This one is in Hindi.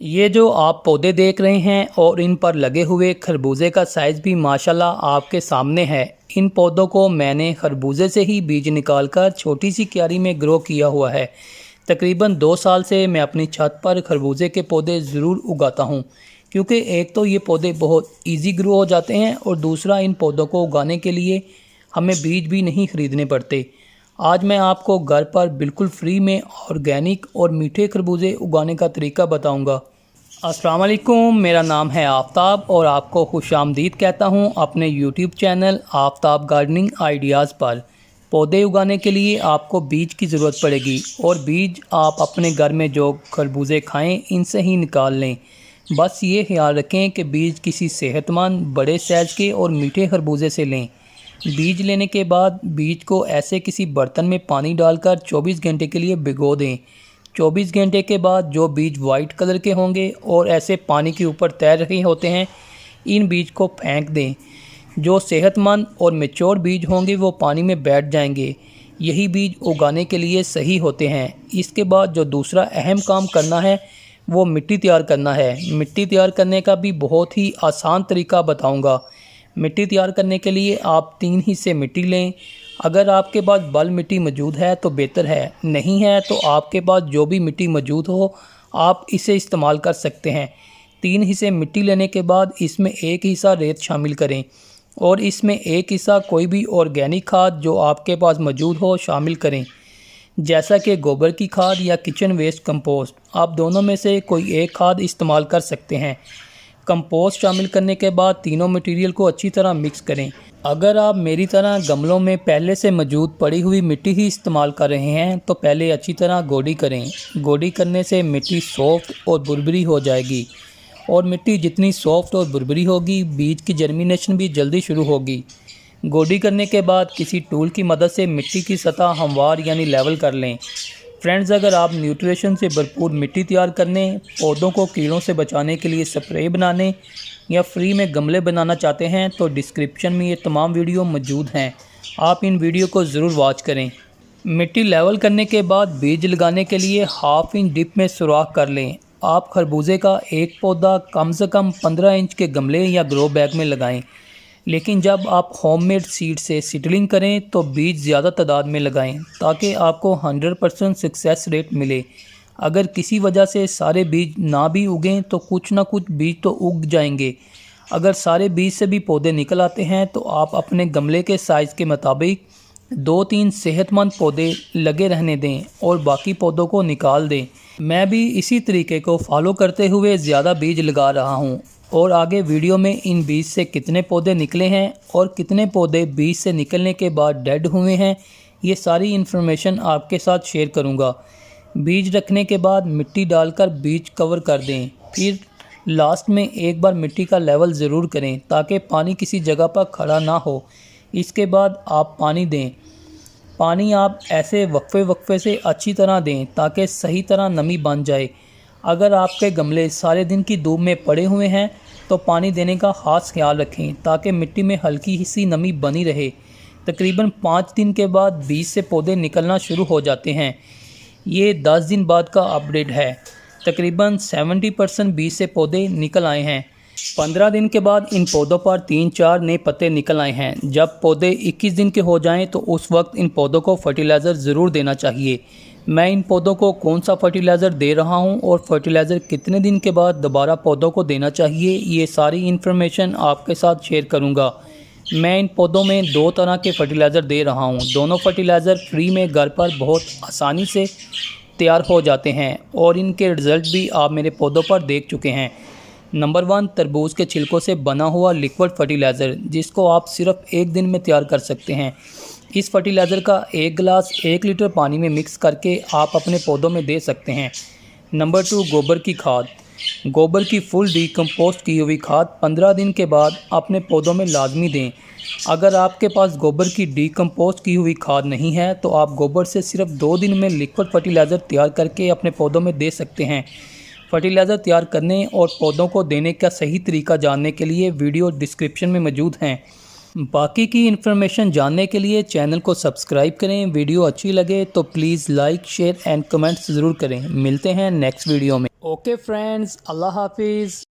ये जो आप पौधे देख रहे हैं और इन पर लगे हुए खरबूजे का साइज़ भी माशाल्लाह आपके सामने है। इन पौधों को मैंने खरबूजे से ही बीज निकालकर छोटी सी क्यारी में ग्रो किया हुआ है। तकरीबन 2 साल से मैं अपनी छत पर खरबूजे के पौधे ज़रूर उगाता हूँ, क्योंकि एक तो ये पौधे बहुत ईजी ग्रो हो जाते हैं और दूसरा इन पौधों को उगाने के लिए हमें बीज भी नहीं ख़रीदने पड़ते। आज मैं आपको घर पर बिल्कुल फ्री में ऑर्गेनिक और मीठे खरबूजे उगाने का तरीका बताऊंगा। अस्सलाम वालेकुम, मेरा नाम है आफ्ताब और आपको खुशामदीद कहता हूं अपने YouTube channel Aftab gardening ideas पर। पौधे उगाने के लिए आपको बीज की ज़रूरत पड़ेगी और बीज आप अपने घर में जो खरबूजे खाएं इनसे ही निकाल लें। बस ये ख्याल रखें कि बीज किसी सेहतमंद बड़े साइज़ के और मीठे खरबूजे से लें। बीज लेने के बाद बीज को ऐसे किसी बर्तन में पानी डालकर 24 घंटे के लिए भिगो दें। 24 घंटे के बाद जो बीज वाइट कलर के होंगे और ऐसे पानी के ऊपर तैर रहे होते हैं, इन बीज को फेंक दें। जो सेहतमंद और मैच्योर बीज होंगे वो पानी में बैठ जाएंगे। यही बीज उगाने के लिए सही होते हैं। इसके बाद जो दूसरा अहम काम करना है वो मिट्टी तैयार करना है। मिट्टी तैयार करने का भी बहुत ही आसान तरीका बताऊँगा। मिट्टी तैयार करने के लिए आप 3 हिस्से मिट्टी लें। अगर आपके पास बल मिट्टी मौजूद है तो बेहतर है, नहीं है तो आपके पास जो भी मिट्टी मौजूद हो आप इसे इस्तेमाल कर सकते हैं। 3 हिस्से मिट्टी लेने के बाद इसमें 1 हिस्सा रेत शामिल करें और इसमें 1 हिस्सा कोई भी ऑर्गेनिक खाद जो आपके पास मौजूद हो शामिल करें, जैसा कि गोबर की खाद या किचन वेस्ट कंपोस्ट। आप दोनों में से कोई एक खाद इस्तेमाल कर सकते हैं। कंपोस्ट शामिल करने के बाद तीनों मटेरियल को अच्छी तरह मिक्स करें। अगर आप मेरी तरह गमलों में पहले से मौजूद पड़ी हुई मिट्टी ही इस्तेमाल कर रहे हैं तो पहले अच्छी तरह गोडी करें। गोडी करने से मिट्टी सॉफ्ट और बुरबुरी हो जाएगी और मिट्टी जितनी सॉफ्ट और बुरबुरी होगी बीज की जर्मिनेशन भी जल्दी शुरू होगी। गोडी करने के बाद किसी टूल की मदद से मिट्टी की सतह हमवार यानी लेवल कर लें। फ्रेंड्स, अगर आप न्यूट्रिशन से भरपूर मिट्टी तैयार करने, पौधों को कीड़ों से बचाने के लिए स्प्रे बनाने या फ्री में गमले बनाना चाहते हैं तो डिस्क्रिप्शन में ये तमाम वीडियो मौजूद हैं। आप इन वीडियो को ज़रूर वॉच करें। मिट्टी लेवल करने के बाद बीज लगाने के लिए 1/2 इंच डिप में सुराख कर लें। आप खरबूजे का एक पौधा कम से कम 15 इंच के गमले या ग्रो बैग में लगाएं, लेकिन जब आप होममेड सीड से सीडलिंग करें तो बीज ज़्यादा तादाद में लगाएं ताकि आपको 100% सक्सेस रेट मिले। अगर किसी वजह से सारे बीज ना भी उगें तो कुछ ना कुछ बीज तो उग जाएंगे। अगर सारे बीज से भी पौधे निकल आते हैं तो आप अपने गमले के साइज़ के मुताबिक 2-3 सेहतमंद पौधे लगे रहने दें और बाकी पौधों को निकाल दें। मैं भी इसी तरीके को फॉलो करते हुए ज़्यादा बीज लगा रहा हूँ और आगे वीडियो में इन बीज से कितने पौधे निकले हैं और कितने पौधे बीज से निकलने के बाद डेड हुए हैं, ये सारी इन्फॉर्मेशन आपके साथ शेयर करूँगा। बीज रखने के बाद मिट्टी डालकर बीज कवर कर दें। फिर लास्ट में एक बार मिट्टी का लेवल ज़रूर करें ताकि पानी किसी जगह पर खड़ा ना हो। इसके बाद आप पानी दें। पानी आप ऐसे वक्फे से अच्छी तरह दें ताकि सही तरह नमी बन जाए। अगर आपके गमले सारे दिन की धूप में पड़े हुए हैं तो पानी देने का ख़ास ख्याल रखें ताकि मिट्टी में हल्की सी नमी बनी रहे। तकरीबन 5 दिन के बाद बीज से पौधे निकलना शुरू हो जाते हैं। ये 10 दिन बाद का अपडेट है। तकरीबन 70% बीज से पौधे निकल आए हैं। 15 दिन के बाद इन पौधों पर 3-4 नए पत्ते निकल आए हैं। जब पौधे 21 दिन के हो जाएं तो उस वक्त इन पौधों को फर्टिलाइज़र ज़रूर देना चाहिए। मैं इन पौधों को कौन सा फर्टिलाइज़र दे रहा हूं और फर्टिलाइज़र कितने दिन के बाद दोबारा पौधों को देना चाहिए, ये सारी इन्फॉर्मेशन आपके साथ शेयर करूंगा। मैं इन पौधों में 2 तरह के फर्टिलाइज़र दे रहा हूं। दोनों फर्टिलाइज़र फ्री में घर पर बहुत आसानी से तैयार हो जाते हैं और इनके रिज़ल्ट भी आप मेरे पौधों पर देख चुके हैं। नंबर 1, तरबूज के छिलकों से बना हुआ लिक्विड फर्टिलाइज़र, जिसको आप सिर्फ 1 दिन में तैयार कर सकते हैं। इस फर्टिलाइज़र का 1 गिलास 1 लीटर पानी में मिक्स करके आप अपने पौधों में दे सकते हैं। नंबर 2, गोबर की खाद। गोबर की फुल डिकम्पोस्ट की हुई खाद 15 दिन के बाद अपने पौधों में लाजमी दें। अगर आपके पास गोबर की डिकम्पोस्ट की हुई खाद नहीं है तो आप गोबर से सिर्फ 2 दिन में लिक्विड फर्टिलाइज़र तैयार करके अपने पौधों में दे सकते हैं। फर्टिलाइज़र तैयार करने और पौधों को देने का सही तरीका जानने के लिए वीडियो डिस्क्रिप्शन में मौजूद हैं। बाकी की इन्फॉर्मेशन जानने के लिए चैनल को सब्सक्राइब करें। वीडियो अच्छी लगे तो please like, share and comments ज़रूर करें। मिलते हैं नेक्स्ट वीडियो में। ओके फ्रेंड्स, अल्लाह हाफिज़।